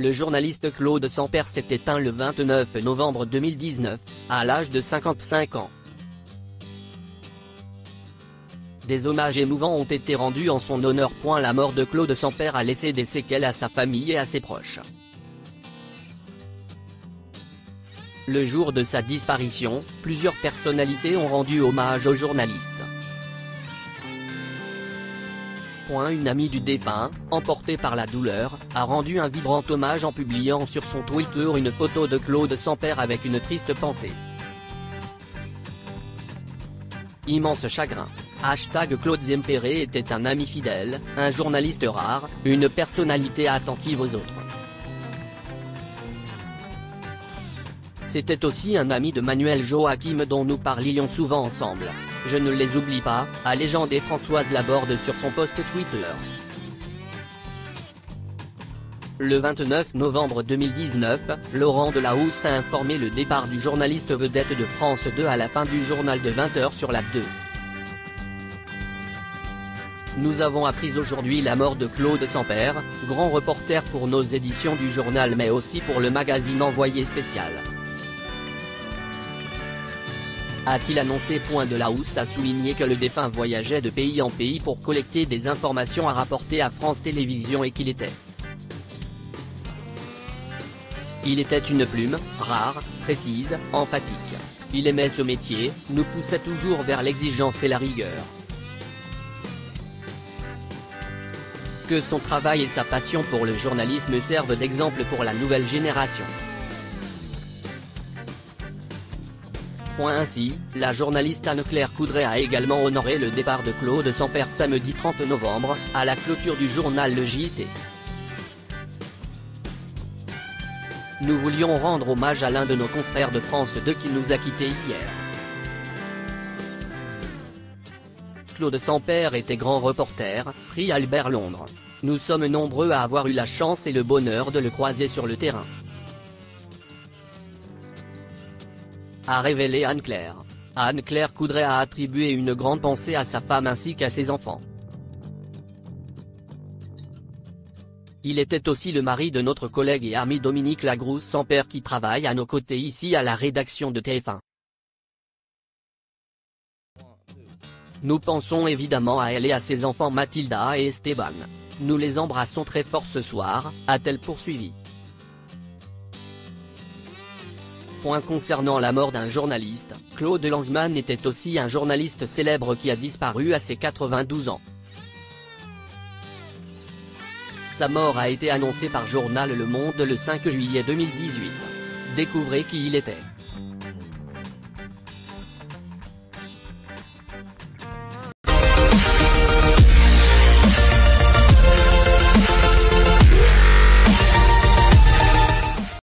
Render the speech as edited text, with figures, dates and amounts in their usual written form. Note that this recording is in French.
Le journaliste Claude Sampère s'est éteint le 29 novembre 2019, à l'âge de 55 ans. Des hommages émouvants ont été rendus en son honneur. La mort de Claude Sampère a laissé des séquelles à sa famille et à ses proches. Le jour de sa disparition, plusieurs personnalités ont rendu hommage au journaliste. Une amie du défunt, emportée par la douleur, a rendu un vibrant hommage en publiant sur son Twitter une photo de Claude Sampère avec une triste pensée. Immense chagrin. Claude Sampère était un ami fidèle, un journaliste rare, une personnalité attentive aux autres. C'était aussi un ami de Manuel Joachim dont nous parlions souvent ensemble. Je ne les oublie pas, a légendé Françoise Laborde sur son post Twitter. Le 29 novembre 2019, Laurent Delahousse a informé le départ du journaliste vedette de France 2 à la fin du journal de 20h sur la 2. Nous avons appris aujourd'hui la mort de Claude Sampère, grand reporter pour nos éditions du journal mais aussi pour le magazine Envoyé spécial. A-t-il annoncé. Delahousse a souligné que le défunt voyageait de pays en pays pour collecter des informations à rapporter à France Télévisions et qu'il était une plume, rare, précise, emphatique. Il aimait ce métier, nous poussait toujours vers l'exigence et la rigueur. Que son travail et sa passion pour le journalisme servent d'exemple pour la nouvelle génération. Ainsi, la journaliste Anne-Claire Coudray a également honoré le départ de Claude Sampère samedi 30 novembre, à la clôture du journal Le JT. Nous voulions rendre hommage à l'un de nos confrères de France 2 qui nous a quittés hier. Claude Sampère était grand reporter, prix Albert Londres. Nous sommes nombreux à avoir eu la chance et le bonheur de le croiser sur le terrain. A révélé Anne-Claire. Anne-Claire Coudray a attribué une grande pensée à sa femme ainsi qu'à ses enfants. Il était aussi le mari de notre collègue et ami Dominique Lagrousse-Sampère qui travaille à nos côtés ici à la rédaction de TF1. Nous pensons évidemment à elle et à ses enfants Mathilda et Esteban. Nous les embrassons très fort ce soir, a-t-elle poursuivi. Concernant la mort d'un journaliste, Claude Lanzmann était aussi un journaliste célèbre qui a disparu à ses 92 ans. Sa mort a été annoncée par Journal Le Monde le 5 juillet 2018. Découvrez qui il était.